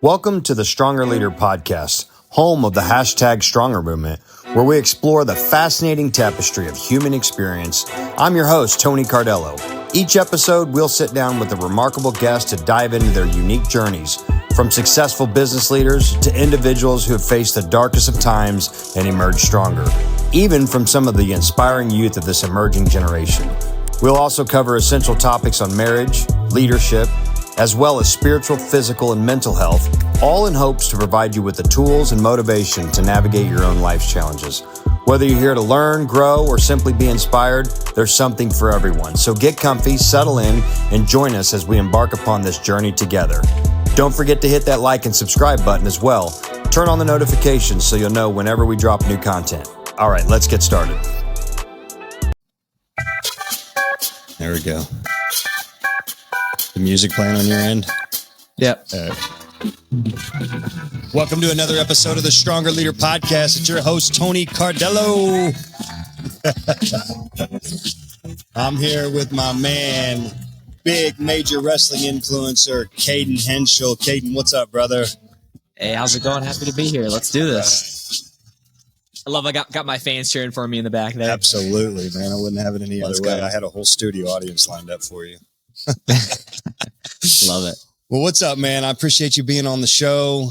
Welcome to the Stronger Leader podcast, home of the hashtag Stronger movement, where we explore the fascinating tapestry of human experience. I'm your host, Tony Cardello. Each episode, we'll sit down with a remarkable guest to dive into their unique journeys, from successful business leaders to individuals who have faced the darkest of times and emerged stronger, even from some of the inspiring youth of this emerging generation. We'll also cover essential topics on marriage, leadership, as well as spiritual, physical, and mental health, all in hopes to provide you with the tools and motivation to navigate your own life's challenges. Whether you're here to learn, grow, or simply be inspired, there's something for everyone. So get comfy, settle in, and join us as we embark upon this journey together. Don't forget to hit that like and subscribe button as well. Turn on the notifications so you'll know whenever we drop new content. All right, let's get started. There we go. The music playing on your end? Yep. Welcome to another episode of the Stronger Leader podcast. It's your host, Tony Cardello. I'm here with my man, big major wrestling influencer, Cayden Henschel. Cayden, what's up, brother? Hey, how's it going? Happy to be here. Let's do this. I got my fans cheering for me in the back there. Absolutely, man. I wouldn't have it any other way. I had a whole studio audience lined up for you. Love it. Well, what's up, man? I appreciate you being on the show.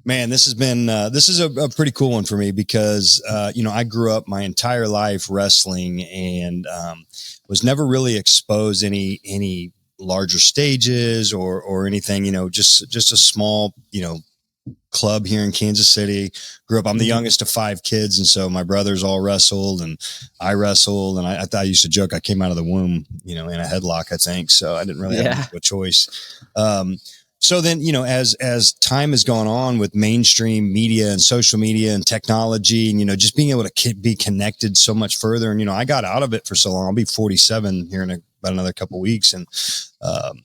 Man, this is a pretty cool one for me because, I grew up my entire life wrestling and, was never really exposed any larger stages or anything, just a small, club here in Kansas City. Grew up, I'm the youngest of 5 kids. And so my brothers all wrestled and I wrestled. And I used to joke, I came out of the womb, in a headlock, I think. So I didn't really have a choice. So then, as time has gone on with mainstream media and social media and technology and, just being able to be connected so much further. And, I got out of it for so long. I'll be 47 here in about another couple of weeks. And,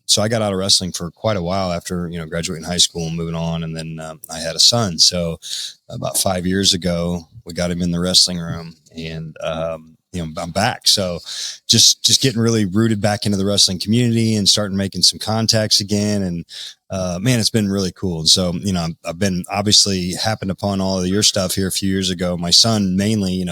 so I got out of wrestling for quite a while after, graduating high school and moving on. And then, I had a son. So about 5 years ago, we got him in the wrestling room and, I'm back. So just getting really rooted back into the wrestling community and starting making some contacts again. And, man, it's been really cool. And so, I've been obviously happened upon all of your stuff here a few years ago. My son mainly,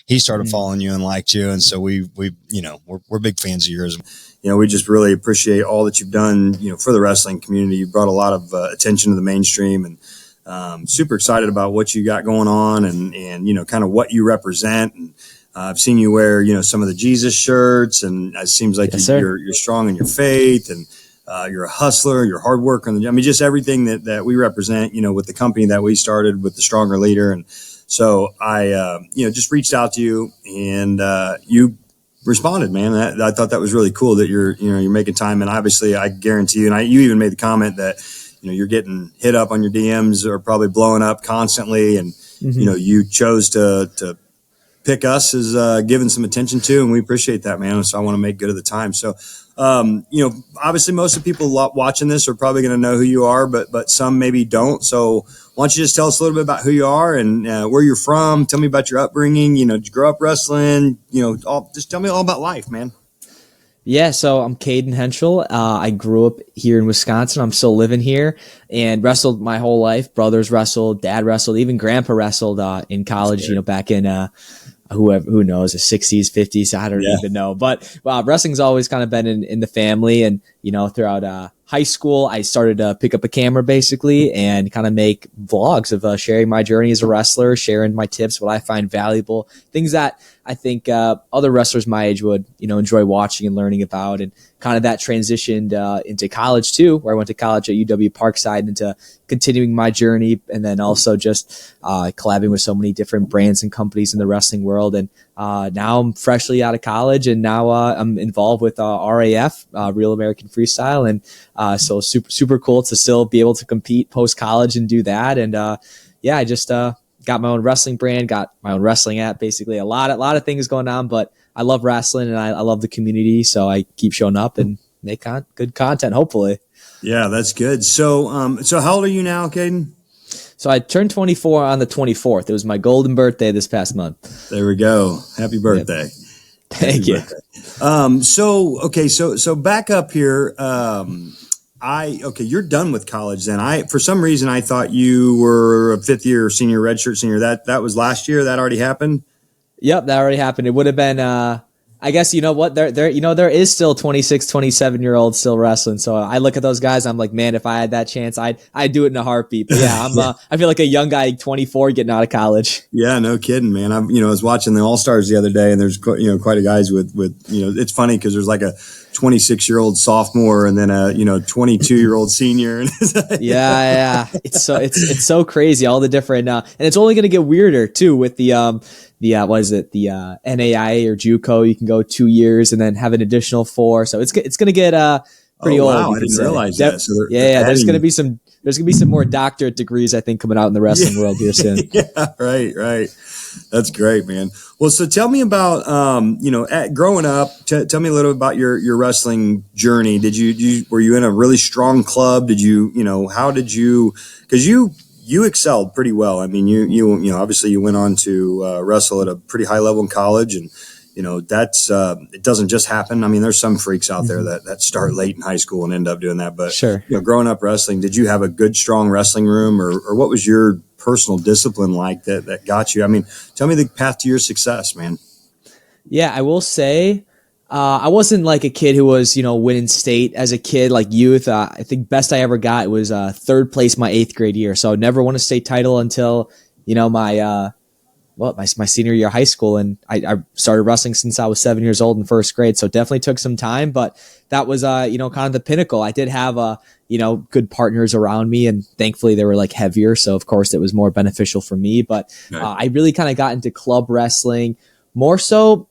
he started following you and liked you. And so we're big fans of yours. We just really appreciate all that you've done, for the wrestling community. You brought a lot of attention to the mainstream and super excited about what you got going on and kind of what you represent. And I've seen you wear, some of the Jesus shirts, and it seems like you're strong in your faith and you're a hustler, you're a hard worker. Just everything that we represent, with the company that we started with the Stronger Leader. And so I, just reached out to you and you responded, man. I thought that was really cool that you're making time. And obviously I guarantee you, and you even made the comment that, you're getting hit up on your DMs or probably blowing up constantly. And, you chose to pick us as giving some attention to, and we appreciate that, man. So I want to make good of the time. So, obviously most of the people watching this are probably going to know who you are, but some maybe don't. So why don't you just tell us a little bit about who you are and where you're from? Tell me about your upbringing. Did you grow up wrestling? Just tell me all about life, man. Yeah, so I'm Cayden Henschel. I grew up here in Wisconsin. I'm still living here and wrestled my whole life. Brothers wrestled, dad wrestled, even grandpa wrestled in college, back in who knows, the 60s, 50s, I don't even know. But wrestling's always kind of been in the family. And, throughout high school, I started to pick up a camera basically and kind of make vlogs of sharing my journey as a wrestler, sharing my tips, what I find valuable, things that I think other wrestlers my age would, enjoy watching and learning about. And kind of that transitioned into college too, where I went to college at UW-Parkside into continuing my journey. And then also just collabing with so many different brands and companies in the wrestling world. And now I'm freshly out of college and now I'm involved with RAF, Real American Freestyle. And so super cool to still be able to compete post college and do that. And I just got my own wrestling brand, got my own wrestling app, basically a lot of things going on, but I love wrestling and I love the community. So I keep showing up and make good content, hopefully. Yeah, that's good. So how old are you now, Cayden? So I turned 24 on the 24th. It was my golden birthday this past month. There we go. Happy birthday. Yep. Thank you. So back up here. Okay, you're done with college then. For some reason, I thought you were a fifth year senior, redshirt senior. That was last year. That already happened. Yep, that already happened. It would have been, I guess, you know what, there is still 26, 27-year-olds still wrestling. So I look at those guys, I'm like, man, if I had that chance, I'd do it in a heartbeat. But yeah, I feel like a young guy, 24, getting out of college. Yeah, no kidding, man. I was watching the All-Stars the other day, and there's, quite a guys with, it's funny because there's like a 26-year-old sophomore and then a, 22-year-old senior. Yeah. It's so crazy. All the different, and it's only going to get weirder too with the what is it? The NAIA or JUCO. You can go 2 years and then have an additional 4. So it's going to get pretty old. Wow, I didn't realize that. So there's going to be some more doctorate degrees, I think, coming out in the wrestling world here soon. Yeah, right. That's great, man. Well, so tell me about growing up. Tell me a little bit about your wrestling journey. Were you in a really strong club? Did you how did you? Because you excelled pretty well. I mean, you obviously you went on to wrestle at a pretty high level in college, and that's it doesn't just happen. I mean, there's some freaks out there that start late in high school and end up doing that. But sure, growing up wrestling, did you have a good, strong wrestling room, or what was your personal discipline like that got you? I mean, tell me the path to your success, man. Yeah, I will say, I wasn't like a kid who was, winning state as a kid, like youth. I think best I ever got was third place my 8th grade year. So I never won a state title until, my senior year of high school. And I started wrestling since I was 7 years old in first grade. So it definitely took some time, but that was, kind of the pinnacle. I did have, good partners around me, and thankfully they were like heavier. So of course it was more beneficial for me, but I really kind of got into club wrestling more so.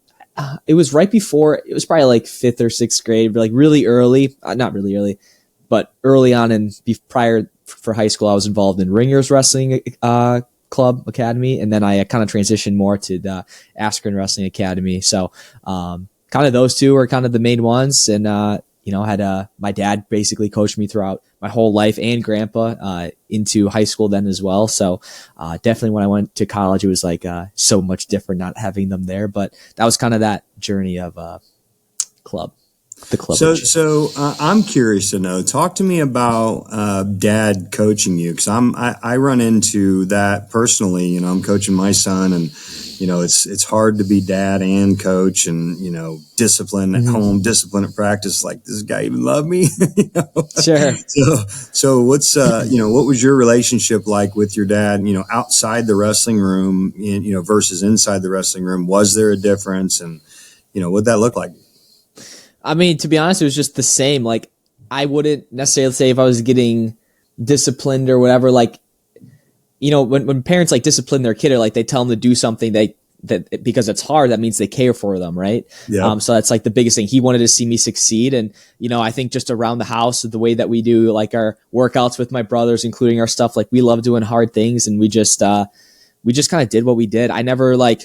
It was right before, it was probably like 5th or 6th grade, but like really early, not really early, but early on prior for high school, I was involved in Ringers Wrestling Club Academy. And then I kind of transitioned more to the Askren Wrestling Academy. So kind of those two are kind of the main ones. And, had my dad basically coached me throughout my whole life, and grandpa into high school then as well. So definitely when I went to college, it was like so much different not having them there. But that was kind of that journey of the club. So I'm curious to know. Talk to me about dad coaching you, because I run into that personally. I'm coaching my son, and it's hard to be dad and coach, and discipline at home, discipline at practice. Like, does this guy even love me? Sure. So what's what was your relationship like with your dad? Outside the wrestling room, versus inside the wrestling room. Was there a difference, and what'd that look like? I mean, to be honest, it was just the same. Like, I wouldn't necessarily say if I was getting disciplined or whatever, like, when parents like discipline their kid, or like they tell them to do something that because it's hard, that means they care for them. Right. Yeah. So that's like the biggest thing. He wanted to see me succeed. And, I think just around the house, the way that we do like our workouts with my brothers, including our stuff, like we love doing hard things, and we just kind of did what we did. I never like,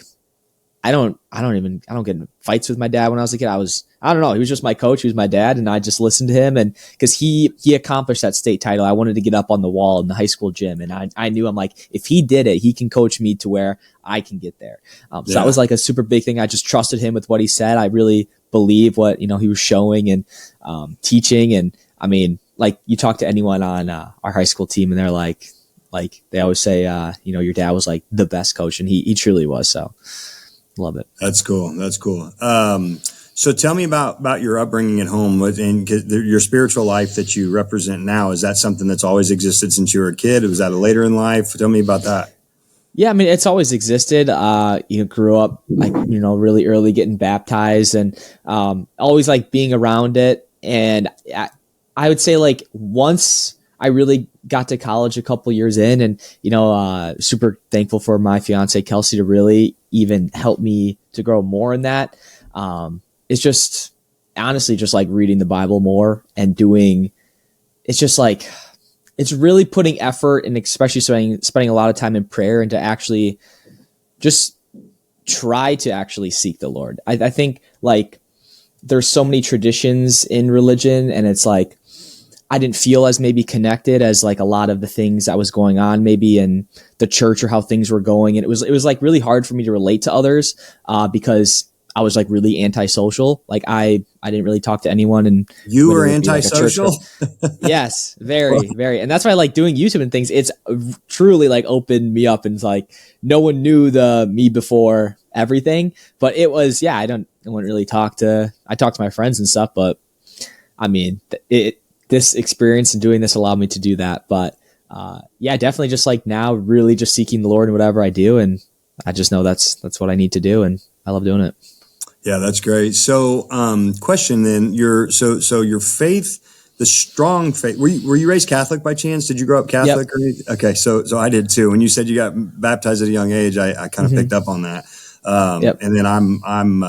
I don't get in fights with my dad when I was a kid. I don't know. He was just my coach. He was my dad, and I just listened to him. And because he accomplished that state title, I wanted to get up on the wall in the high school gym. And I knew, I'm like, if he did it, he can coach me to where I can get there. So that was like a super big thing. I just trusted him with what he said. I really believe what, he was showing and teaching. And I mean, like, you talk to anyone on our high school team, and they're like they always say, your dad was like the best coach, and he truly was. So love it. That's cool. So tell me about your upbringing at home, and your spiritual life that you represent now. Is that something that's always existed since you were a kid? Was that later in life? Tell me about that. Yeah, I mean, it's always existed. Grew up like, really early getting baptized, and always like being around it. And I would say like once I really got to college a couple years in, and, super thankful for my fiance, Kelsey, to really even help me to grow more in that. It's just honestly just like reading the Bible more and it's just like, it's really putting effort, and especially spending a lot of time in prayer, and to actually just try to actually seek the Lord. I think like there's so many traditions in religion, and it's like, I didn't feel as maybe connected as like a lot of the things that was going on maybe in the church, or how things were going. And it was like really hard for me to relate to others because I was like really antisocial. Like I didn't really talk to anyone, and you were antisocial. Yes, very. And that's why I like doing YouTube and things. It's truly like opened me up, and it's like no one knew the me before everything, but it was, yeah, I wouldn't really I talked to my friends and stuff, but I mean, this experience and doing this allowed me to do that. But yeah, definitely just like now really just seeking the Lord in whatever I do. And I just know that's what I need to do. And I love doing it. Yeah, that's great. So, question then, your faith, the strong faith, were you raised Catholic by chance? Did you grow up Catholic? Yep. Okay. So I did too. When you said you got baptized at a young age, I kind of picked up on that. And then I'm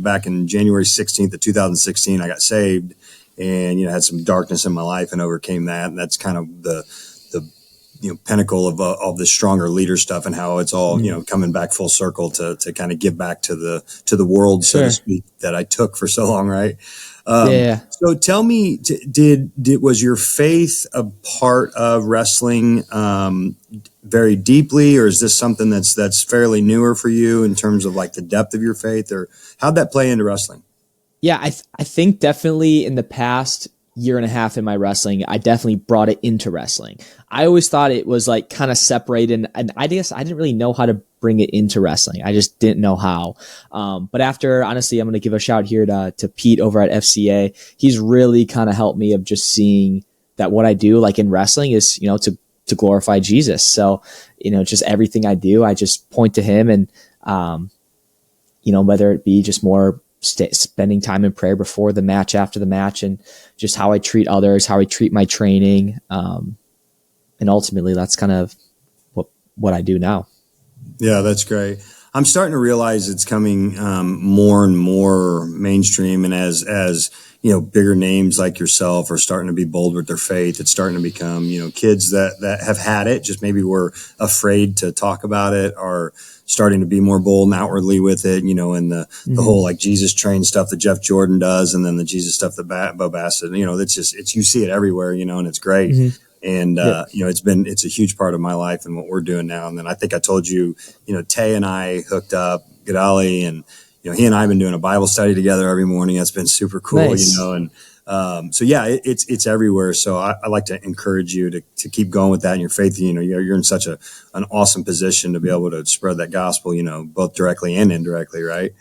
back in January 16th of 2016, I got saved and, had some darkness in my life and overcame that. And that's kind of the pinnacle of the stronger leader stuff and how it's all, coming back full circle to kind of give back to the world, so to speak, that I took for so long. Right. So tell me, was your faith a part of wrestling, very deeply, or is this something that's fairly newer for you in terms of like the depth of your faith, or how'd that play into wrestling? Yeah, I think definitely in the past year and a half in my wrestling, I definitely brought it into wrestling. I always thought it was like kind of separated, and I guess I didn't really know how to bring it into wrestling. I just didn't know how. But after, honestly, I'm going to give a shout here to Pete over at FCA. He's really kind of helped me of just seeing that what I do like in wrestling is, to glorify Jesus. So, just everything I do, I just point to him, and, whether it be just more spending time in prayer before the match, after the match, and just how I treat others, how I treat my training. And ultimately that's kind of what I do now. Yeah, that's great. I'm starting to realize it's coming more and more mainstream. And as bigger names like yourself are starting to be bold with their faith, it's starting to become, kids that have had it, just maybe were afraid to talk about it, are starting to be more bold and outwardly with it, and the whole like Jesus train stuff that Jeff Jordan does, and then the Jesus stuff that Bo Bassett, it's you see it everywhere, and it's great. And, it's a huge part of my life and what we're doing now. And then I think I told you, Tay and I hooked up, Gadali, and, he and I have been doing a Bible study together every morning. That's been super cool, nice. And, so yeah, it's everywhere. So I like to encourage you to keep going with that in your faith. You're in such an awesome position to be able to spread that gospel, both directly and indirectly. Right.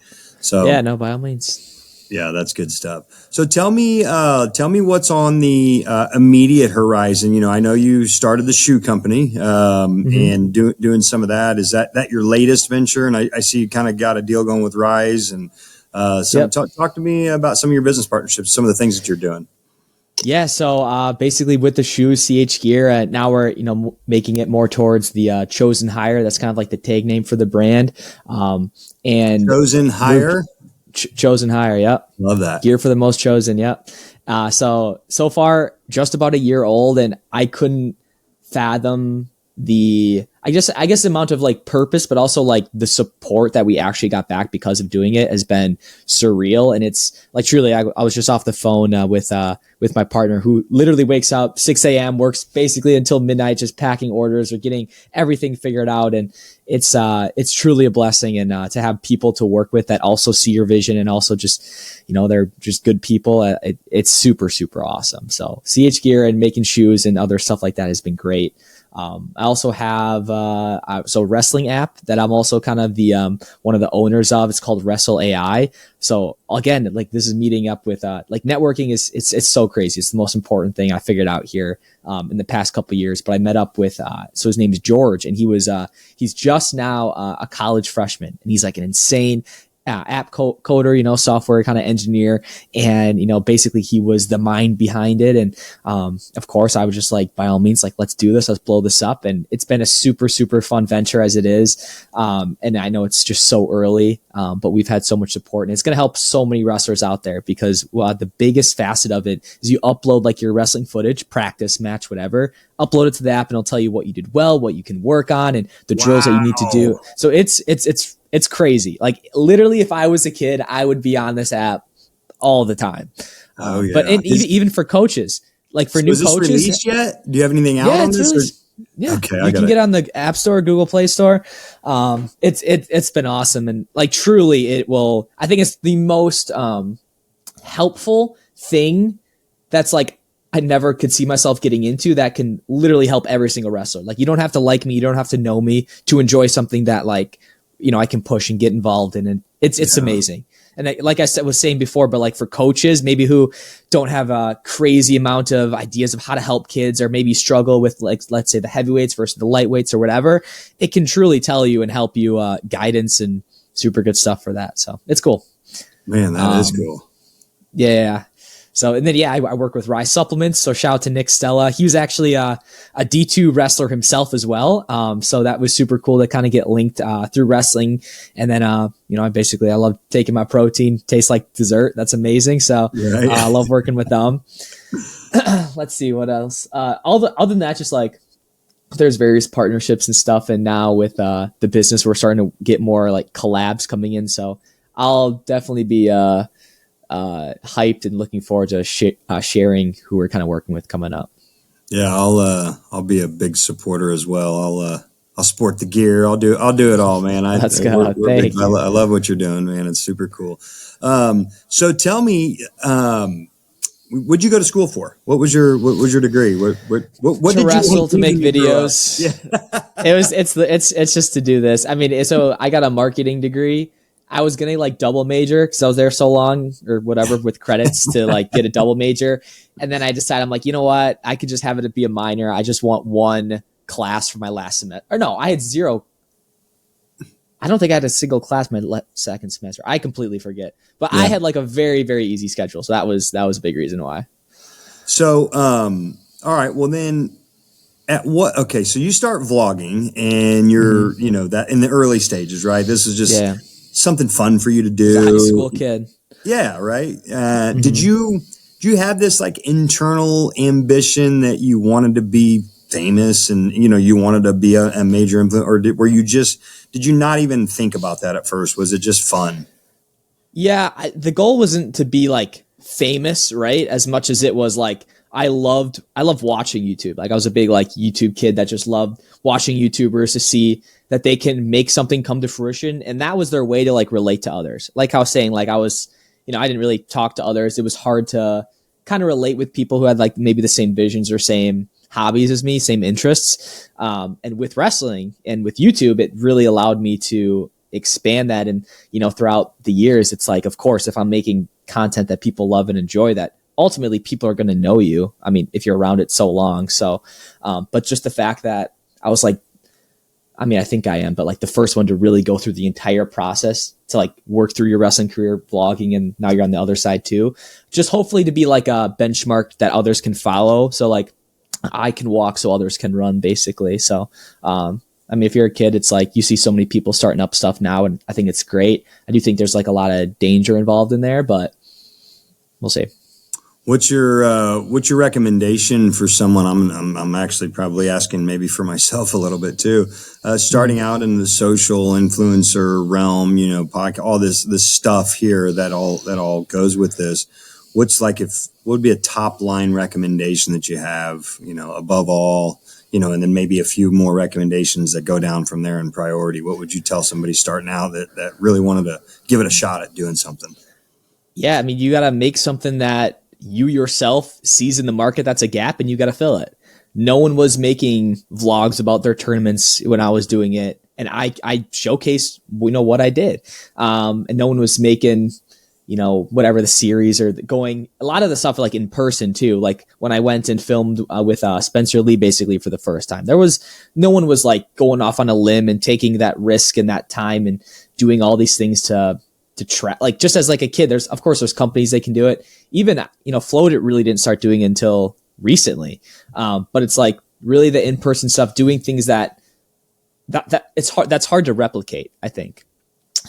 So yeah, no, by all means. Yeah, that's good stuff. So tell me what's on the immediate horizon. I know you started the shoe company and doing some of that. Is that your latest venture? And I see you kind of got a deal going with Rise. And talk to me about some of your business partnerships, some of the things that you're doing. Yeah, so basically with the shoes, CH Gear, now we're making it more towards the Chosen Hire. That's kind of like the tag name for the brand. And Chosen Hire. Chosen Hire, yep. Love that. Gear for the most chosen, yep. So far, just about a year old, and I couldn't fathom the amount of like purpose, but also like the support that we actually got back because of doing it has been surreal. And it's like truly, I was just off the phone with my partner, who literally wakes up 6 a.m., works basically until midnight, just packing orders or getting everything figured out. And it's truly a blessing. And to have people to work with that also see your vision and also just, they're just good people. It's super, super awesome. So CH Gear and making shoes and other stuff like that has been great. I also have a wrestling app that I'm also kind of the one of the owners of. It's called Wrestle AI. So again, like this is meeting up with like networking is it's so crazy. It's the most important thing I figured out here in the past couple of years. But I met up with so his name is George, and he's just now a college freshman, and he's like an insane app coder, software kind of engineer. And, basically he was the mind behind it. And, of course I was just like, by all means, like, let's do this. Let's blow this up. And it's been a super, super fun venture as it is. And I know it's just so early, but we've had so much support, and it's going to help so many wrestlers out there because the biggest facet of it is you upload like your wrestling footage, practice, match, whatever, upload it to the app, and it'll tell you what you did well, what you can work on, and the drills that you need to do. So it's crazy. Like literally, if I was a kid, I would be on this app all the time. But even for coaches, like for new coaches, released yet? Do you have anything out on this? Yeah, Okay, you can get on the App Store, Google Play Store. It's been awesome, and like truly, it will. I think it's the most helpful thing that's like I never could see myself getting into that can literally help every single wrestler. Like you don't have to like me, you don't have to know me to enjoy something that like I can push and get involved in, and it's amazing. And like I said, was saying before, but like for coaches, maybe who don't have a crazy amount of ideas of how to help kids, or maybe struggle with like, let's say the heavyweights versus the lightweights or whatever, it can truly tell you and help you guidance and super good stuff for that. So it's cool. Man, that is cool. Yeah. So, and then, I work with Rye Supplements. So shout out to Nick Stella. He was actually a D2 wrestler himself as well. So that was super cool to kind of get linked through wrestling. And then, I love taking my protein. Tastes like dessert. That's amazing. So I love working with them. Let's see what else. Other than that, just like there's various partnerships and stuff. And now with the business, we're starting to get more like collabs coming in. So I'll definitely be hyped and looking forward to sharing who we're kind of working with coming up. Yeah, I'll be a big supporter as well. I'll sport the gear. I'll do it all, man. Let's go. Thank you. I love what you're doing, man. It's super cool. So tell me, what'd you go to school for? What was your degree? What to did wrestle, you to make videos? Yeah. It's just to do this. I mean, so I got a marketing degree. I was going to like double major because I was there so long or whatever with credits to like get a double major. And then I decided, I'm like, you know what? I could just have it be a minor. I just want one class for my last semester. Or no, I had zero. I don't think I had a single class my second semester. I completely forget. But I had like a very, very easy schedule. So that was a big reason why. So, all right. Well, then so you start vlogging and you're, that in the early stages, right? This is just something fun for you to do. As a high school kid. Yeah. Right. Did you have this like internal ambition that you wanted to be famous and, you wanted to be a major influence, or did you not even think about that at first? Was it just fun? Yeah. The goal wasn't to be like famous, right? As much as it was like, I loved watching YouTube. Like I was a big like YouTube kid that just loved watching YouTubers to see that they can make something come to fruition. And that was their way to like relate to others. Like I was saying, like I was, I didn't really talk to others. It was hard to kind of relate with people who had like maybe the same visions or same hobbies as me, same interests. And with wrestling and with YouTube, it really allowed me to expand that. And, throughout the years, it's like, of course, if I'm making content that people love and enjoy, that ultimately people are going to know you. I mean, if you're around it so long. So, but just the fact that I was like, I think I am, but like the first one to really go through the entire process to like work through your wrestling career, vlogging, and now you're on the other side too. Just hopefully to be like a benchmark that others can follow. So like I can walk so others can run basically. So, if you're a kid, it's like you see so many people starting up stuff now, and I think it's great. I do think there's like a lot of danger involved in there, but we'll see. What's your recommendation for someone? I'm actually probably asking maybe for myself a little bit too. Starting out in the social influencer realm, podcast, all this stuff here that all goes with this. What's like what would be a top line recommendation that you have, above all, and then maybe a few more recommendations that go down from there in priority. What would you tell somebody starting out that really wanted to give it a shot at doing something? Yeah, you got to make something that you yourself sees in the market that's a gap, and you got to fill it. No one was making vlogs about their tournaments when I was doing it, and I showcased what I did. And no one was making whatever the series or going a lot of the stuff like in person too. Like when I went and filmed with Spencer Lee basically for the first time, no one was like going off on a limb and taking that risk and that time and doing all these things to try, like just as like a kid. There's companies that can do it. Even Float, it really didn't start doing until recently. But it's like really the in-person stuff, doing things that it's hard. That's hard to replicate, I think.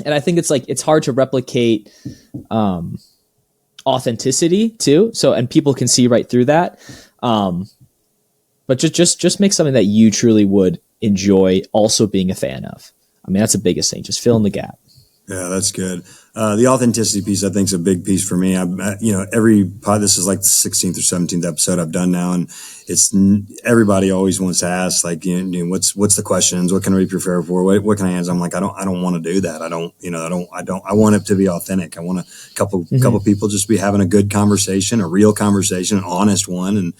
And I think it's hard to replicate authenticity too. So, and people can see right through that. But just make something that you truly would enjoy also being a fan of. That's the biggest thing. Just fill in the gap. Yeah, that's good. The authenticity piece, I think, is a big piece for me. This is like the 16th or 17th episode I've done now, and everybody always wants to ask, like, what's the questions? What can I be prepared for? What can I answer? I'm like, I don't want to do that. I want it to be authentic. I want a couple people just be having a good conversation, a real conversation, an honest one, and,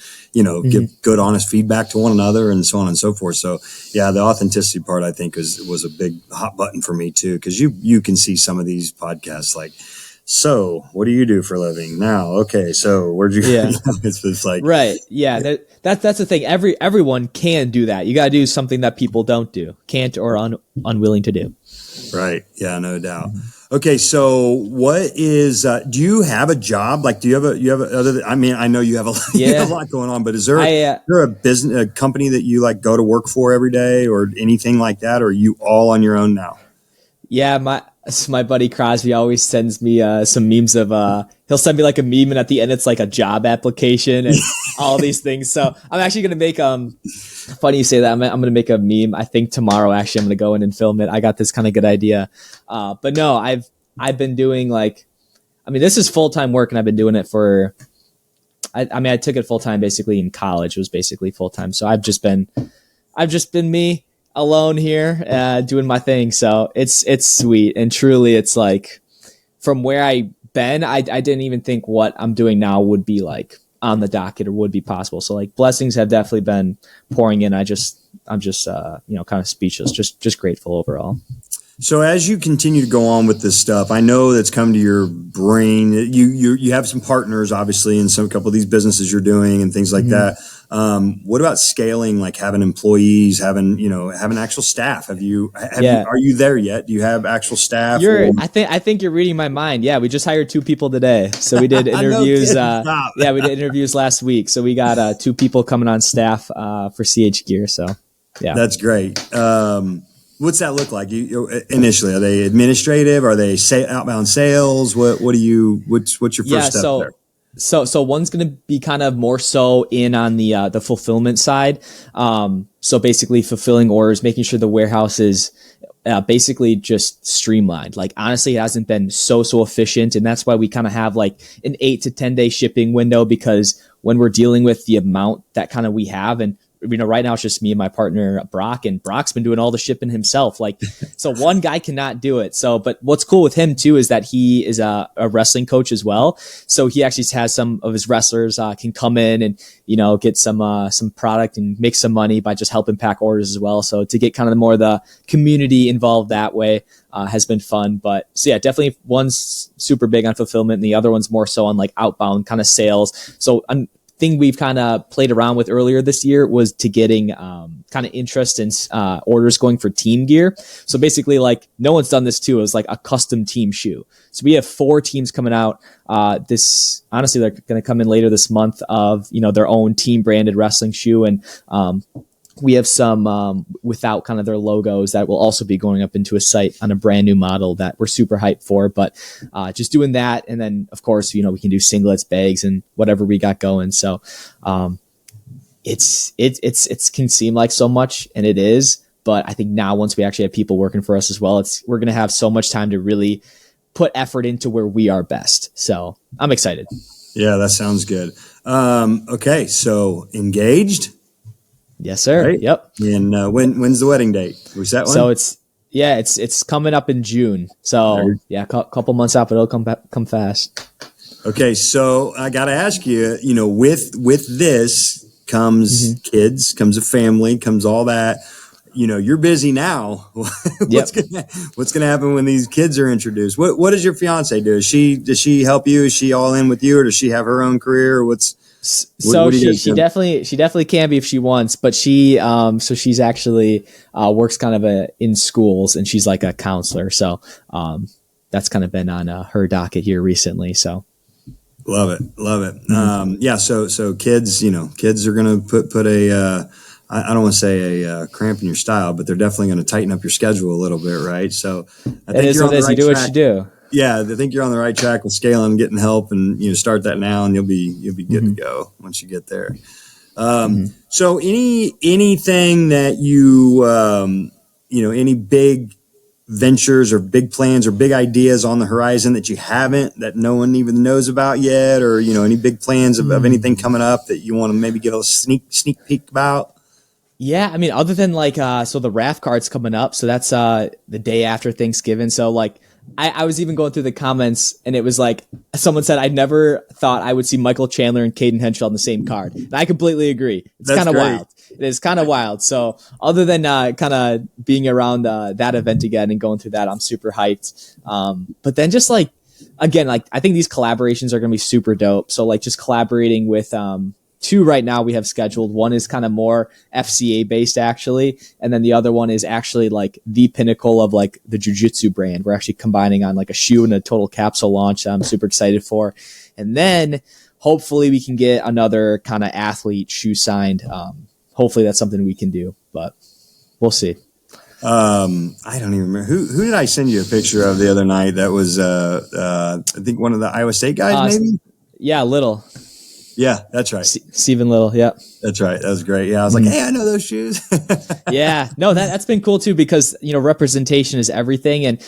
give good, honest feedback to one another and so on and so forth. So yeah, the authenticity part, I think was a big hot button for me too. Cause you can see some of these podcasts like, so what do you do for a living now? Okay. So where'd you, it's like, right. Yeah. That's the thing. Everyone can do that. You got to do something that people don't do, can't, or unwilling to do. Right. Yeah, no doubt. Okay. So what is, do you have a job? Like, do you have I mean, I know you have you have a lot going on, but is there a company that you like go to work for every day or anything like that? Or are you all on your own now? Yeah. My buddy Crosby always sends me some memes of he'll send me like a meme and at the end it's like a job application and all these things. So I'm actually gonna make funny you say that. I'm gonna make a meme. I think tomorrow actually I'm gonna go in and film it. I got this kind of good idea. But no, I've been doing this is full-time work and I've been doing it for I took it full-time basically in college. It was basically full-time. So I've just been me alone here doing my thing. So it's sweet, and truly it's like from where I've been, I didn't even think what I'm doing now would be like on the docket or would be possible. So like blessings have definitely been pouring in. I'm just kind of speechless, just grateful overall. So as you continue to go on with this stuff, I know that's come to your brain. You have some partners, obviously, in a couple of these businesses you're doing and things like that. What about scaling, like having employees, having actual staff? Are you there yet? Do you have actual staff? I think you're reading my mind. Yeah. We just hired 2 people today. So we did interviews. We did interviews last week. So we got 2 people coming on staff for CH Gear. So yeah, that's great. What's that look like? Initially, are they administrative? Are they outbound sales? What's your first step there? So one's going to be kind of more so in on the fulfillment side. So basically fulfilling orders, making sure the warehouse is basically just streamlined. Like honestly, it hasn't been so efficient, and that's why we kind of have like an 8 to 10 day shipping window, because when we're dealing with the amount that kind of we have, and right now it's just me and my partner Brock, and Brock's been doing all the shipping himself. Like, so one guy cannot do it. So, but what's cool with him too is that he is a wrestling coach as well. So he actually has some of his wrestlers can come in and get some product and make some money by just helping pack orders as well. So to get kind of more of the community involved that way has been fun. But so yeah, definitely one's super big on fulfillment, and the other one's more so on like outbound kind of sales. So thing we've kind of played around with earlier this year was to getting kind of interest in orders going for team gear. So basically, like, no one's done this too. It was like a custom team shoe. So we have 4 teams coming out. Honestly, they're going to come in later this month of their own team branded wrestling shoe, and we have some without kind of their logos that will also be going up into a site on a brand new model that we're super hyped for. But just doing that, and then of course we can do singlets, bags, and whatever we got going. So it can seem like so much, and it is. But I think now once we actually have people working for us as well, we're gonna have so much time to really put effort into where we are best. So I'm excited. Yeah, that sounds good. Okay, so engaged. Yes, sir. Right? Yep. And when's the wedding date? We set one? So it's coming up in June. So yeah, a couple months out, but it'll come fast. Okay, so I got to ask you, with this comes kids, comes a family, comes all that. You're busy now. What's gonna happen when these kids are introduced? What does your fiance do? Does she help you? Is she all in with you, or does she have her own career? She definitely can be if she wants, but she's actually works kind of in schools, and she's like a counselor. So that's kind of been on her docket here recently. So love it. Yeah. So kids, kids are going to put a I don't want to say a cramp in your style, but they're definitely going to tighten up your schedule a little bit, right? So I think you're on the right track. You do what you do. Yeah, I think you're on the right track with scaling, getting help, and start that now, and you'll be good to go once you get there. So anything that you any big ventures or big plans or big ideas on the horizon that you haven't, that no one even knows about yet? Or, any big plans of anything coming up that you want to maybe give a sneak peek about? Yeah, I mean, other than so the RAF card's coming up, so that's the day after Thanksgiving. So I was even going through the comments, and it was like someone said, I never thought I would see Michael Chandler and Cayden Henschel on the same card. And I completely agree. It's kind of wild. It is kind of wild. So other than kind of being around that event again and going through that, I'm super hyped. But then just again, I think these collaborations are going to be super dope. So just collaborating with two right now we have scheduled. One is kind of more FCA based actually. And then the other one is actually the pinnacle of the jiu-jitsu brand. We're actually combining on a shoe and a total capsule launch that I'm super excited for. And then hopefully we can get another kind of athlete shoe signed. Hopefully that's something we can do, but we'll see. I don't even remember who did I send you a picture of the other night? That was, I think one of the Iowa State guys, maybe. Yeah. Little. Yeah, that's right. Stephen Little. Yeah, that's right. That was great. Yeah, I was like, hey, I know those shoes. Yeah, no, that's been cool too, because representation is everything, and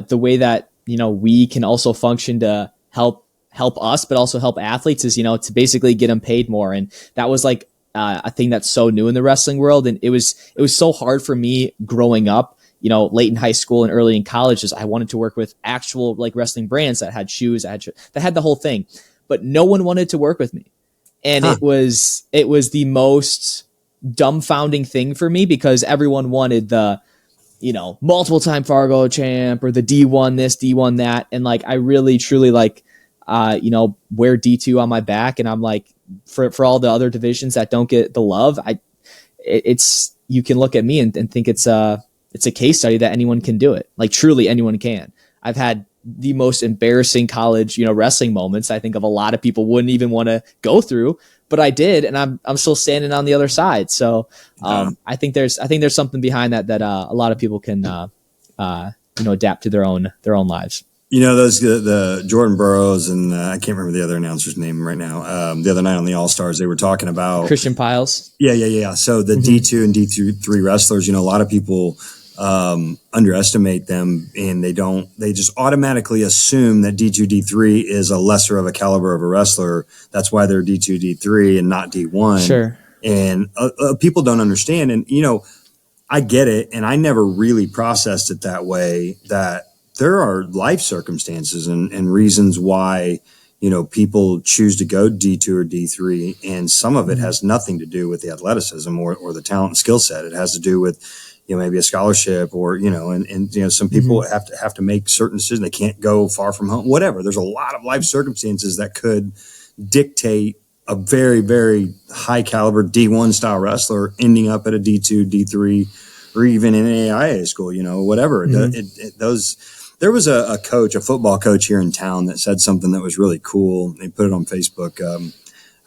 the way that we can also function to help us, but also help athletes is to basically get them paid more, and that was a thing that's so new in the wrestling world, and it was so hard for me growing up. Late in high school and early in college, is I wanted to work with actual wrestling brands that had shoes, that had the whole thing. But no one wanted to work with me. And it was the most dumbfounding thing for me, because everyone wanted the, multiple time Fargo champ or the D1 this, D1 that. And I really truly wear D2 on my back. And I'm for all the other divisions that don't get the love, you can look at me and think it's a case study that anyone can do it. Truly anyone can. I've had the most embarrassing college, wrestling moments I think of a lot of people wouldn't even want to go through, but I did, and I'm still standing on the other side. So I think there's something behind that a lot of people can adapt to their own lives. Those the Jordan Burroughs and I can't remember the other announcer's name right now. The other night on the All Stars, they were talking about Christian Piles. Yeah. So the D2 and D3 wrestlers, a lot of people underestimate them, and they just automatically assume that D2, D3 is a lesser of a caliber of a wrestler. That's why they're D2, D3 and not D1. Sure. And people don't understand. And, I get it. And I never really processed it that way, that there are life circumstances and reasons why, people choose to go D2 or D3. And some of it has nothing to do with the athleticism or the talent and skill set. It has to do with, maybe a scholarship or, and some people have to make certain decisions. They can't go far from home, whatever. There's a lot of life circumstances that could dictate a very, very high caliber D1 style wrestler ending up at a D2, D3, or even in an AIA school, whatever. There was a coach, a football coach here in town that said something that was really cool. They put it on Facebook.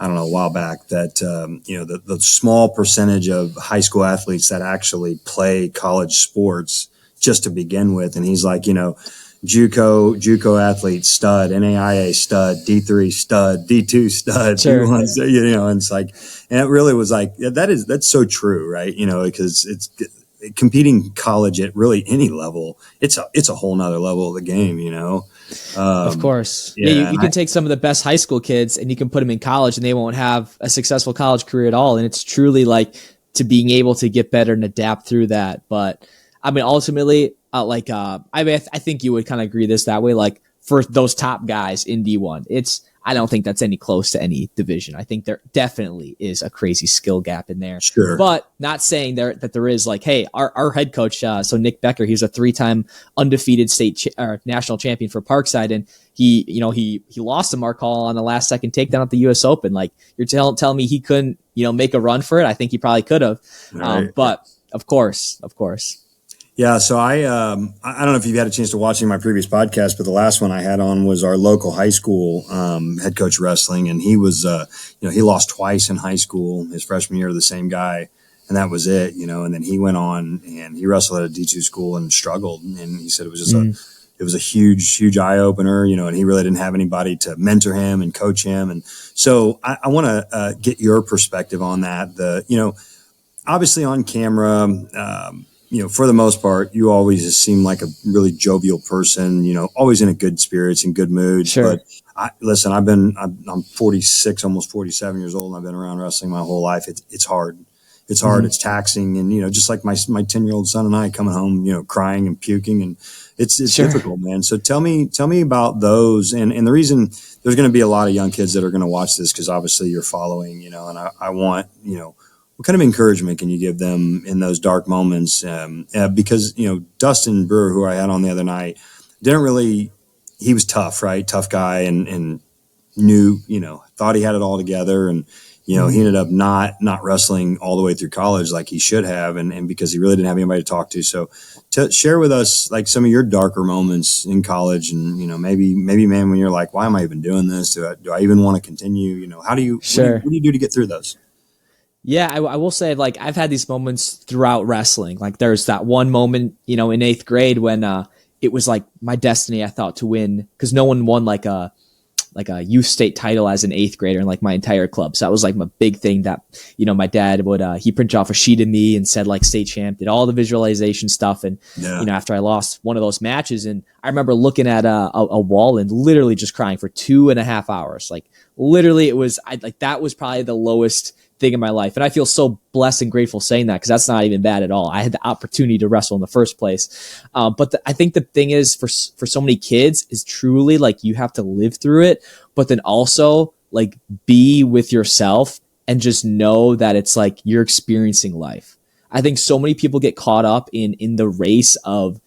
I don't know, a while back, that, the small percentage of high school athletes that actually play college sports just to begin with. And he's like, JUCO athlete stud, NAIA stud, D3 stud, D2 stud, sure. D1 stud, and it's and it really was that's so true, right? Because it's competing college at really any level. It's a whole nother level of the game, Of course. Yeah, you can take some of the best high school kids and you can put them in college and they won't have a successful college career at all. And it's truly to being able to get better and adapt through that. But I mean, ultimately, I think you would kind of agree that way. For those top guys in D1, I don't think that's any close to any division. I think there definitely is a crazy skill gap in there. Sure. But not saying that there is hey, our head coach, so Nick Becker, he's a 3-time undefeated state national champion for Parkside. And he lost to Mark Hall on the last second takedown at the US Open. You're telling me he couldn't, make a run for it. I think he probably could have. Right. But of course. Yeah, so I don't know if you've had a chance to watch my previous podcast, but the last one I had on was our local high school head coach wrestling, and he was, he lost twice in high school his freshman year to the same guy, and that was it, and then he went on and he wrestled at a D2 school and struggled, and he said it was just it was a huge eye opener, and he really didn't have anybody to mentor him and coach him, and so I want to get your perspective on that. Obviously on camera. for the most part, you always just seem like a really jovial person, always in a good spirits and good mood. Sure. But listen, I'm 46, almost 47 years old, and I've been around wrestling my whole life. It's hard. It's hard. It's taxing. And, just like my 10-year-old son and I coming home, crying and puking, and it's difficult, man. So tell me about those. And the reason there's going to be a lot of young kids that are going to watch this, because obviously you're following, and I want, what kind of encouragement can you give them in those dark moments? Because, Dustin Brewer, who I had on the other night, he was tough, right? Tough guy, and knew, thought he had it all together. And, he ended up not wrestling all the way through college like he should have. And because he really didn't have anybody to talk to. So share with us like some of your darker moments in college, and, maybe, man, when you're like, why am I even doing this? Do I even want to continue? How do you, what do you do to get through those? Yeah, I will say, like, I've had these moments throughout wrestling. Like, there's that one moment, in 8th grade when it was like my destiny, I thought, to win, because no one won like a youth state title as an 8th grader in like my entire club. So that was like my big thing that, my dad would, he printed off a sheet of me and said like state champ, did all the visualization stuff. And, after I lost one of those matches, and I remember looking at a wall and literally just crying for 2.5 hours. Like, literally it was, that was probably the lowest thing in my life. And I feel so blessed and grateful saying that, because that's not even bad at all. I had the opportunity to wrestle in the first place. But I think the thing is for so many kids is truly like you have to live through it, but then also like be with yourself and just know that it's like you're experiencing life. I think so many people get caught up in the race of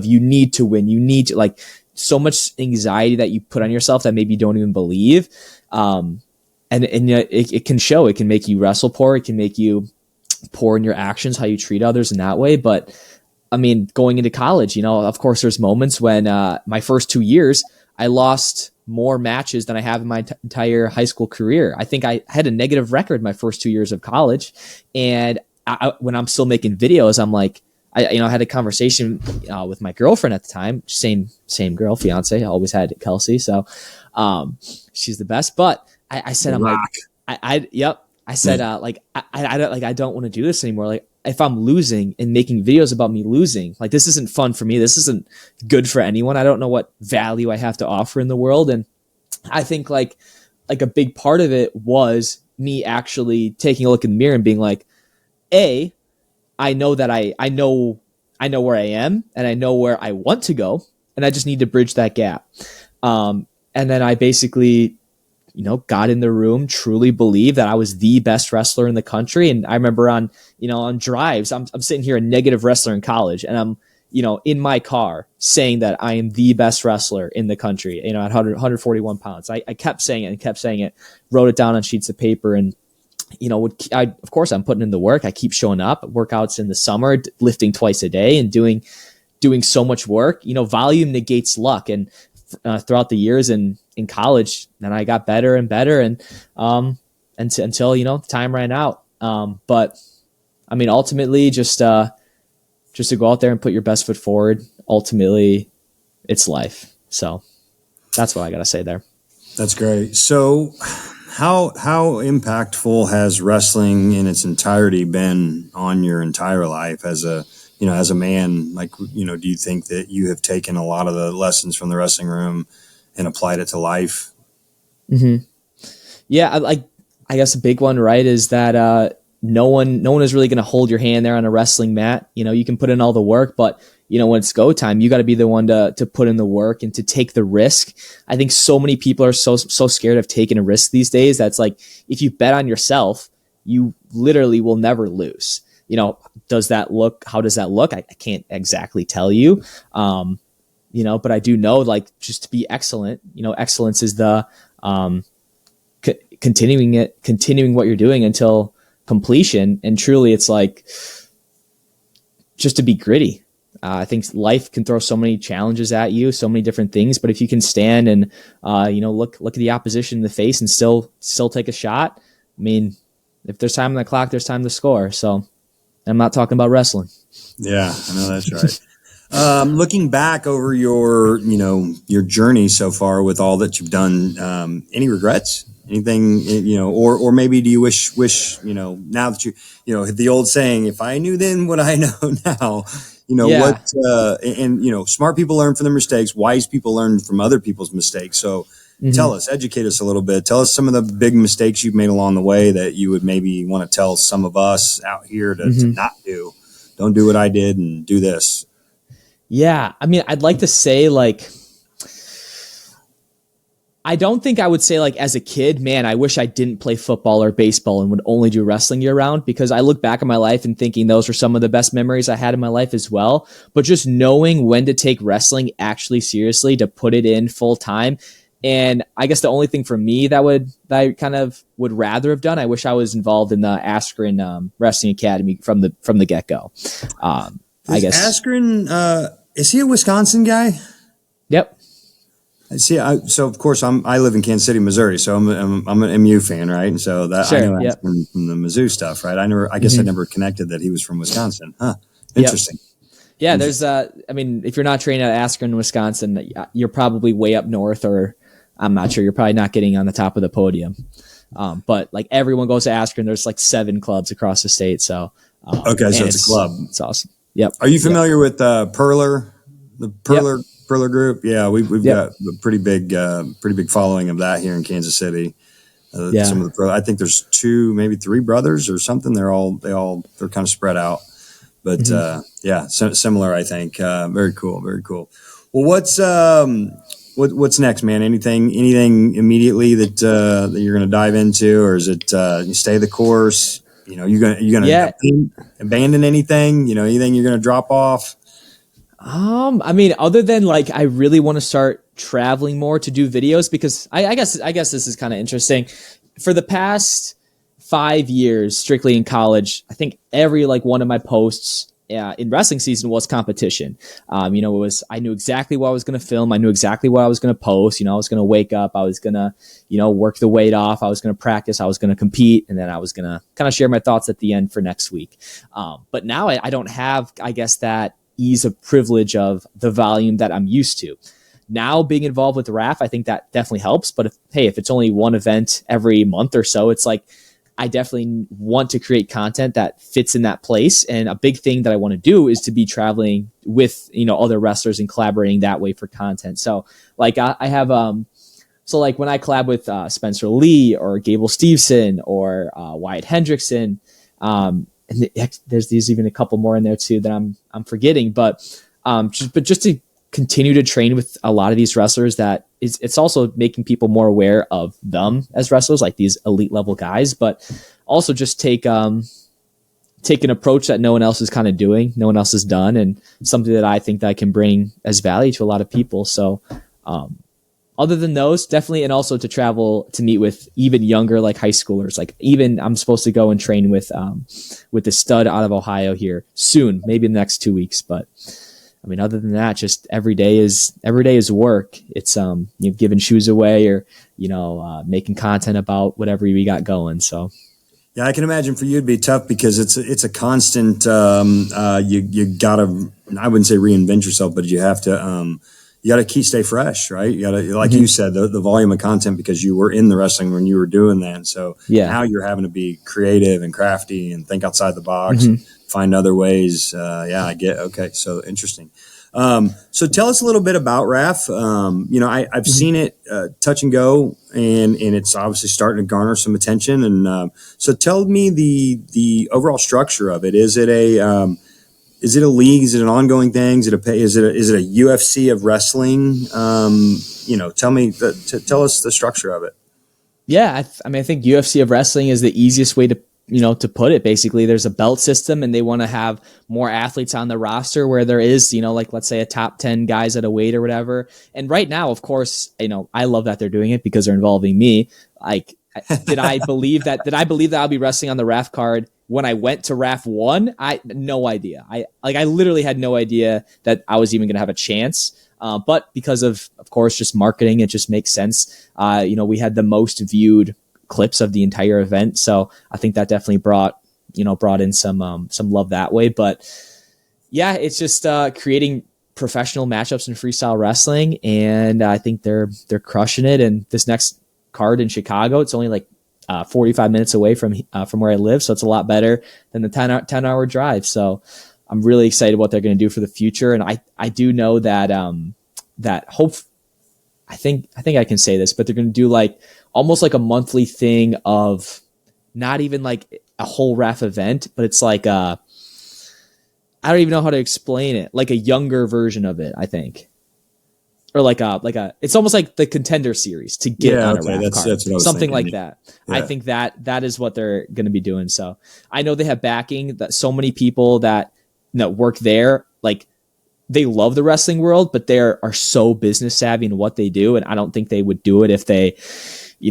you need to win. You need to, like, so much anxiety that you put on yourself that maybe you don't even believe. And it can show. It can make you wrestle poor. It can make you poor in your actions, how you treat others in that way. But I mean, going into college, of course, there's moments when my first 2 years, I lost more matches than I have in my entire high school career. I think I had a negative record my first 2 years of college. And when I'm still making videos, I'm like, I had a conversation with my girlfriend at the time, same girl, fiance. I always had Kelsey. So she's the best. But I said, I'm like, I said, I don't want to do this anymore. Like, if I'm losing and making videos about me losing, like, this isn't fun for me. This isn't good for anyone. I don't know what value I have to offer in the world. And I think like a big part of it was me actually taking a look in the mirror and being like, I know that I know where I am, and I know where I want to go, and I just need to bridge that gap. And then I basically, got in the room, truly believed that I was the best wrestler in the country. And I remember on drives, I'm sitting here, a negative wrestler in college, and I'm, in my car saying that I am the best wrestler in the country, at 141 pounds. I kept saying it, wrote it down on sheets of paper, and, of course I'm putting in the work. I keep showing up, workouts in the summer, lifting twice a day and doing so much work. Volume negates luck. And throughout the years in college, then I got better and better, and until time ran out. But I mean, ultimately, just to go out there and put your best foot forward. Ultimately, it's life. So that's what I got to say there. That's great. So how impactful has wrestling in its entirety been on your entire life as a man? Like, do you think that you have taken a lot of the lessons from the wrestling room and applied it to life? Mm-hmm. Yeah. I guess a big one, right, is that, no one is really going to hold your hand there on a wrestling mat. You can put in all the work, but when it's go time, you got to be the one to put in the work and to take the risk. I think so many people are so scared of taking a risk these days. That's like, if you bet on yourself, you literally will never lose. How does that look? I can't exactly tell you. But I do know, like, just to be excellent, excellence is the, continuing what you're doing until completion. And truly, it's like just to be gritty. I think life can throw so many challenges at you, so many different things. But if you can stand and look at the opposition in the face and still take a shot, I mean, if there's time on the clock, there's time to score. So I'm not talking about wrestling. Yeah, I know that's right. Looking back over your journey so far with all that you've done, any regrets? Anything, or maybe do you wish, now that the old saying, if I knew then what I know now, smart people learn from their mistakes. Wise people learn from other people's mistakes. So tell us, educate us a little bit. Tell us some of the big mistakes you've made along the way that you would maybe want to tell some of us out here to not do. Don't do what I did and do this. Yeah. I mean, I'd like to say I don't think I would say as a kid, man, I wish I didn't play football or baseball and would only do wrestling year round, because I look back at my life and thinking those are some of the best memories I had in my life as well. But just knowing when to take wrestling actually seriously, to put it in full time. And I guess the only thing for me that I kind of would rather have done, I wish I was involved in the Askren Wrestling Academy from the get go. I guess Askren, is he a Wisconsin guy? Yep. See, so of course I live in Kansas City, Missouri, so I'm an MU fan, right? And so that I know from the Mizzou stuff, right? I guess I never connected that he was from Wisconsin. Huh? Interesting. Yep. Yeah, there's if you're not trained at Askren, Wisconsin, you're probably way up north, or I'm not sure. You're probably not getting on the top of the podium. But everyone goes to Askren. There's 7 clubs across the state. So okay, so it's a club. It's awesome. Yep. Are you familiar with Perler? The Perler. Yep. Perler Group, yeah, we've got a pretty big following of that here in Kansas City. Some of the I think there's 2, maybe 3 brothers or something. They're kind of spread out, but similar. I think very cool, very cool. Well, what's next, man? Anything immediately that you're going to dive into, or is it you stay the course? You're gonna abandon anything? Anything you're going to drop off? I mean, other than I really want to start traveling more to do videos, because I guess this is kind of interesting. For the past 5 years, strictly in college, I think every one of my posts in wrestling season was competition. I knew exactly what I was going to film. I knew exactly what I was going to post. I was going to wake up. I was going to, work the weight off. I was going to practice. I was going to compete. And then I was going to kind of share my thoughts at the end for next week. But now I don't have, I guess, that ease of privilege of the volume that I'm used to. Now being involved with RAF, I think that definitely helps. But if it's only one event every month or so, it's I definitely want to create content that fits in that place. And a big thing that I want to do is to be traveling with, other wrestlers and collaborating that way for content. So I have, when I collab with Spencer Lee or Gable Steveson or Wyatt Hendrickson, and there's even a couple more in there too that I'm forgetting, but just to continue to train with a lot of these wrestlers, that it's also making people more aware of them as wrestlers, these elite level guys, but also just take an approach that no one else is kind of doing, no one else has done, and something that I think that I can bring as value to a lot of people. So, other than those, definitely, and also to travel to meet with even younger, high schoolers. Even I'm supposed to go and train with the stud out of Ohio here soon, maybe in the next 2 weeks. But I mean, other than that, just every day is work. It's giving shoes away or making content about whatever we got going. So. Yeah, I can imagine for you it'd be tough because it's a constant. You gotta, I wouldn't say reinvent yourself, but you have to. You got to stay fresh, right? You got to, like you said, the volume of content, because you were in the wrestling when you were doing that. So now you're having to be creative and crafty and think outside the box, and find other ways. I get, okay. So interesting. So tell us a little bit about RAF. I've seen it touch and go, and it's obviously starting to garner some attention. And so tell me the overall structure of it. Is it a league? Is it an ongoing thing? Is it a UFC of wrestling? Tell us the structure of it. Yeah. I think UFC of wrestling is the easiest way to put it. Basically, there's a belt system and they want to have more athletes on the roster where there is, let's say a top 10 guys at a weight or whatever. And right now, of course, I love that they're doing it because they're involving me. Did I believe that I'll be wrestling on the RAF card when I went to RAF 1? No idea. I literally had no idea that I was even going to have a chance. But because of course, just marketing, it just makes sense. We had the most viewed clips of the entire event. So I think that definitely brought in some love that way. But yeah, it's just creating professional matchups in freestyle wrestling. And I think they're crushing it. And this next card in Chicago. It's only like 45 minutes away from where I live. So it's a lot better than the 10 hour drive. So I'm really excited what they're going to do for the future. And I do know that, I think I can say this, but they're going to do like almost like a monthly thing of not even like a whole ref event, but it's like I don't even know how to explain it. Like a younger version of it, I think. Or like a it's almost like the Contender Series to get on a ref card. That's something like that. Yeah. I think that is what they're going to be doing. So I know they have backing, that so many people that work there, like they love the wrestling world, but they are so business savvy in what they do. And I don't think they would do it if they,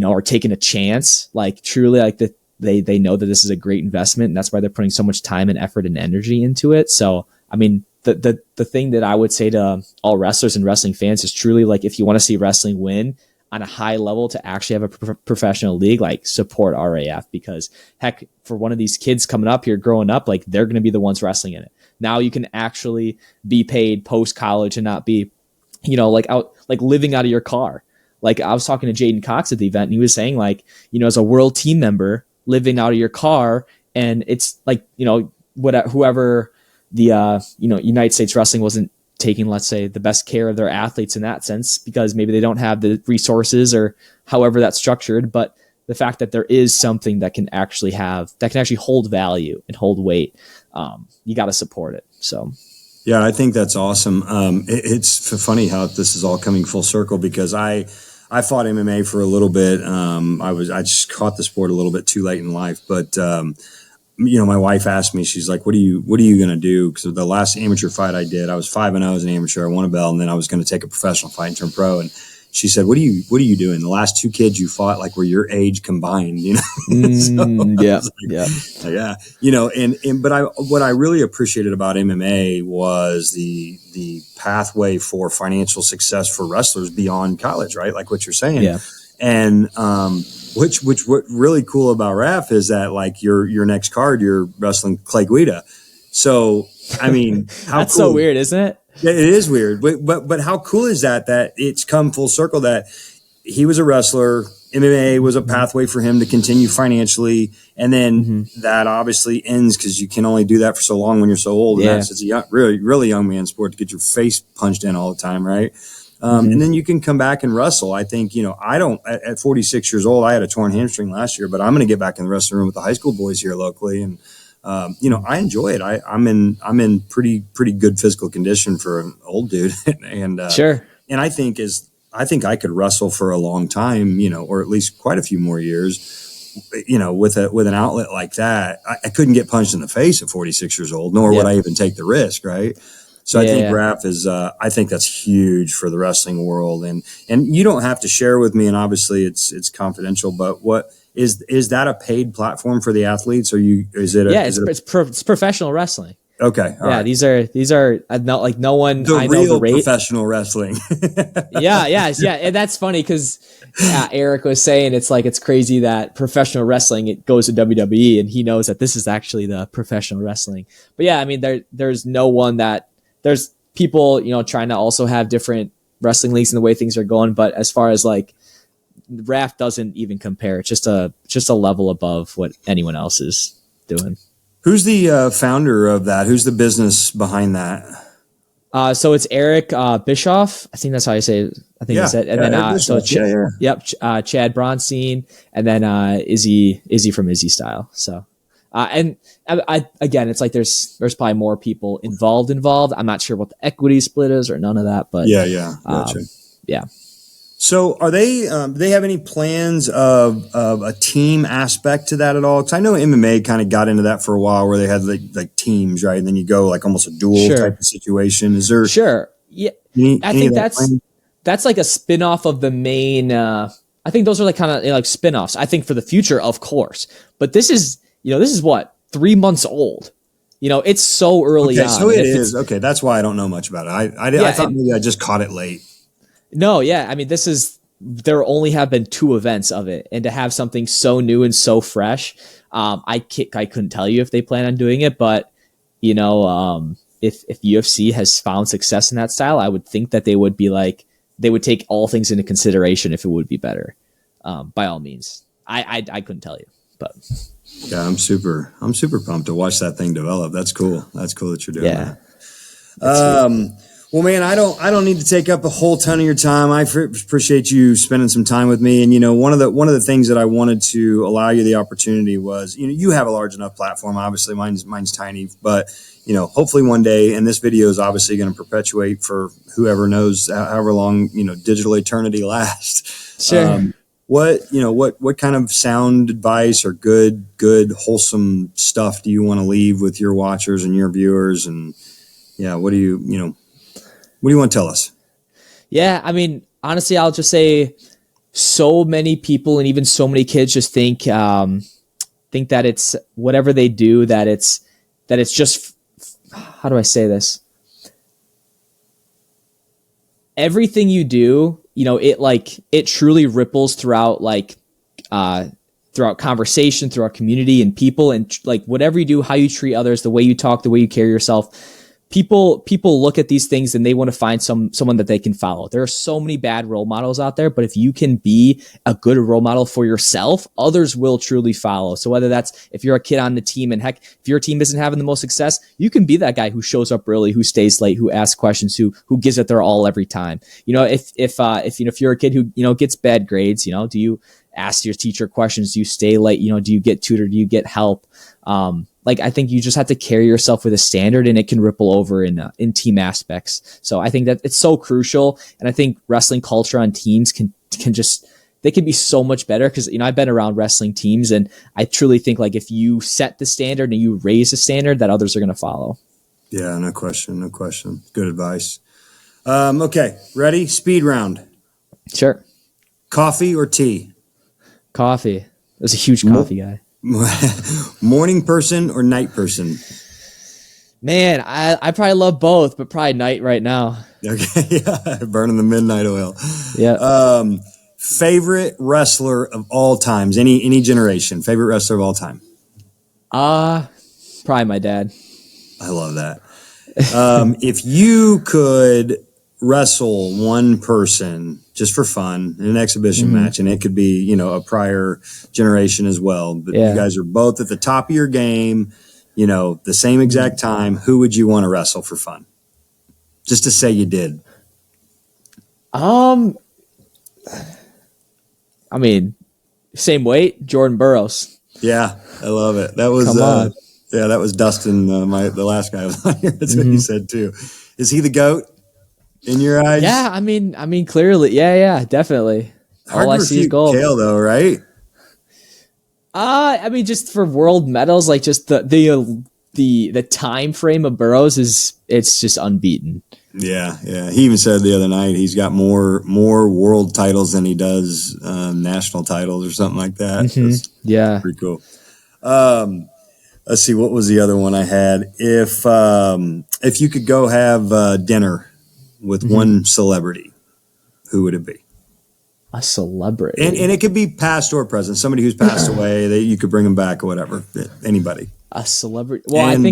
are taking a chance. Like truly, like they know that this is a great investment, and that's why they're putting so much time and effort and energy into it. So, I mean, the thing that I would say to all wrestlers and wrestling fans is truly, like, if you want to see wrestling win on a high level to actually have a professional league, like, support RAF, because heck, for one of these kids coming up here, growing up, like, they're going to be the ones wrestling in it. Now you can actually be paid post college and not be, like out, like living out of your car. Like I was talking to Cayden Cox at the event, and he was saying, like, as a world team member living out of your car, and it's like, whoever the, United States Wrestling wasn't taking, let's say, the best care of their athletes in that sense, because maybe they don't have the resources or however that's structured. But the fact that there is something that can actually hold value and hold weight, you got to support it. So. Yeah, I think that's awesome. It's funny how this is all coming full circle, because I fought MMA for a little bit. I just caught the sport a little bit too late in life, but my wife asked me, she's like, what are you going to do? Because the last amateur fight I did, I was 5-0 as an amateur. I won a belt, and then I was going to take a professional fight and turn pro. And she said, what are you doing? The last two kids you fought, like, were your age combined, Yeah. But what I really appreciated about MMA was the pathway for financial success for wrestlers beyond college, right? Like what you're saying. Yeah. And, what really cool about RAF is that, like, your next card, you're wrestling Clay Guida. So, I mean, how that's cool. So weird, isn't it? Yeah, it is weird, but how cool is that it's come full circle, that he was a wrestler, MMA was a pathway for him to continue financially, and then that obviously ends because you can only do that for so long when you're so old. Yeah. And it's a really, really young man sport to get your face punched in all the time, right? And then you can come back and wrestle. I think, I don't, at 46 years old, I had a torn hamstring last year, but I'm going to get back in the wrestling room with the high school boys here locally. And, I enjoy it. I'm in pretty good physical condition for an old dude. And, sure. And I think I could wrestle for a long time, or at least quite a few more years, with an outlet like that. I couldn't get punched in the face at 46 years old, nor would I even take the risk. Right. So I think RAF is, I think that's huge for the wrestling world, and you don't have to share with me, and obviously it's confidential, but what is that a paid platform for the athletes? It's professional wrestling. Okay. Right. These are not like no one. The real professional wrestling. Yeah. And that's funny because Eric was saying it's crazy that professional wrestling, it goes to WWE, and he knows that this is actually the professional wrestling. But yeah, I mean, there's no one that. There's people, trying to also have different wrestling leagues and the way things are going. But as far as like RAF doesn't even compare. It's just a level above what anyone else is doing. Who's the founder of that? Who's the business behind that? So it's Eric Bischoff. I think that's how you say it. I think that's it. And then Chad Bronstein, and then Izzy from Izzy Style. So. And I again, it's like there's probably more people involved. I'm not sure what the equity split is or none of that, but gotcha. Yeah. So are they? Do they have any plans of a team aspect to that at all? Because I know MMA kind of got into that for a while, where they had like teams, right? And then you go like almost a duel type of situation. Is there? Sure. Yeah. I think that's like a spinoff of the main. I think those are like kind of like spinoffs. I think for the future, of course, but this is. This is what, 3 months old. It's so early on. So it is. Okay, that's why I don't know much about it. I thought maybe I just caught it late. No, yeah. I mean, there only have been 2 events of it. And to have something so new and so fresh, I couldn't tell you if they plan on doing it. But, if UFC has found success in that style, I would think that they would take all things into consideration if it would be better. by all means. I couldn't tell you, but yeah, I'm super pumped to watch that thing develop. That's cool. That's cool that you're doing that. Well, man, I don't need to take up a whole ton of your time. I appreciate you spending some time with me. And, you know, one of the things that I wanted to allow you the opportunity was, you know, you have a large enough platform. Obviously mine's tiny, but, you know, hopefully one day, and this video is obviously going to perpetuate for whoever knows however long, you know, digital eternity lasts. Sure. What kind of sound advice or good, wholesome stuff do you want to leave with your watchers and your viewers? And yeah, what do you want to tell us? Yeah, I mean, honestly, I'll just say so many people and even so many kids just think that it's whatever they do, that it's just, how do I say this? Everything you do, you know, it truly ripples throughout throughout conversation, throughout community and people, and like whatever you do, how you treat others, the way you talk, the way you carry yourself. People look at these things and they want to find someone that they can follow. There are so many bad role models out there, but if you can be a good role model for yourself, others will truly follow. So whether that's if you're a kid on the team, and heck, if your team isn't having the most success, you can be that guy who shows up early, who stays late, who asks questions, who gives it their all every time. You know, if you're a kid who, you know, gets bad grades, you know, do you ask your teacher questions? Do you stay late? You know, do you get tutored? Do you get help? I think you just have to carry yourself with a standard, and it can ripple over in team aspects. So I think that it's so crucial. And I think wrestling culture on teams can be so much better, because, you know, I've been around wrestling teams, and I truly think like if you set the standard and you raise the standard, that others are going to follow. Yeah, no question. Good advice. Okay. Ready? Speed round. Sure. Coffee or tea? Coffee. I was a huge coffee guy. Morning person or night person? Man, I probably love both, but probably night right now. Okay, yeah, burning the midnight oil. Yeah. Favorite wrestler of all times, any generation. Favorite wrestler of all time? Probably my dad. I love that. If you could wrestle one person just for fun in an exhibition match, and it could be, you know, a prior generation as well, but you guys are both at the top of your game, you know, the same exact time, who would you want to wrestle for fun? Just to say you did. I mean, same weight, Jordan Burroughs. Yeah, I love it. That was that was Dustin, the last guy was on here. That's what he said too. Is he the GOAT in your eyes? Yeah, I mean, clearly, yeah, definitely. Hard to refute Kale, though, right? I mean, just for world medals, like just the time frame of Burroughs it's just unbeaten. Yeah. He even said the other night he's got more world titles than he does national titles or something like that. Yeah, pretty cool. Let's see, what was the other one I had? If you could go have dinner with one celebrity, who would it be? A celebrity, and it could be past or present. Somebody who's passed away, that you could bring them back or whatever. Anybody. A celebrity. Well, and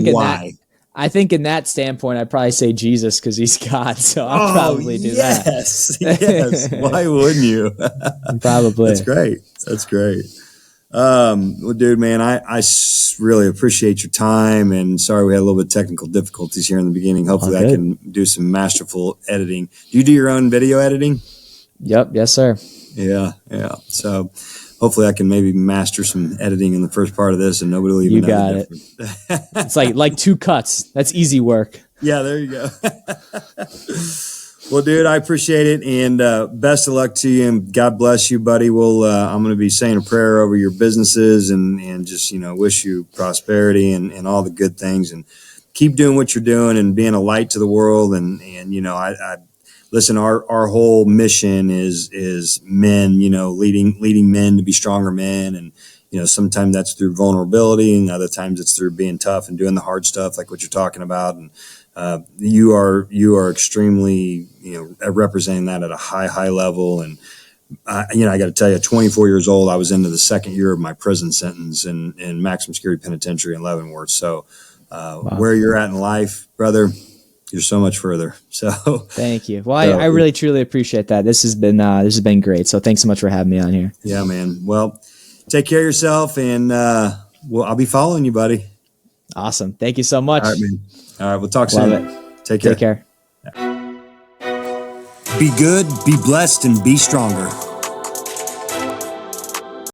I think in that standpoint, I'd probably say Jesus, because he's God. So I'll probably do that. Yes. Why wouldn't you? Probably. That's great. Well, dude, man, I really appreciate your time, and sorry we had a little bit of technical difficulties here in the beginning. Hopefully I can do some masterful editing. Do you do your own video editing? Yep. Yes, sir. Yeah. So hopefully I can maybe master some editing in the first part of this, and nobody will even know. You got it. It's like 2 cuts. That's easy work. Yeah, there you go. Well, dude, I appreciate it, and best of luck to you, and God bless you, buddy. I'm going to be saying a prayer over your businesses, and just, you know, wish you prosperity and all the good things, and keep doing what you're doing and being a light to the world. And you know, I listen, our whole mission is men, you know, leading men to be stronger men. And, you know, sometimes that's through vulnerability, and other times it's through being tough and doing the hard stuff like what you're talking about. And you are extremely, you know, representing that at a high level. And you know, I got to tell you, 24 years old, I was into the second year of my prison sentence in maximum security penitentiary in Leavenworth. So wow. Where you're at in life, brother, you're so much further. So thank you. Well, I really truly appreciate that. This has been great. So thanks so much for having me on here. Yeah, man. Well, take care of yourself, and I'll be following you, buddy. Awesome. Thank you so much. All right, man. All right, we'll talk Love soon. It. Take care. Take care. Be good, be blessed, and be stronger.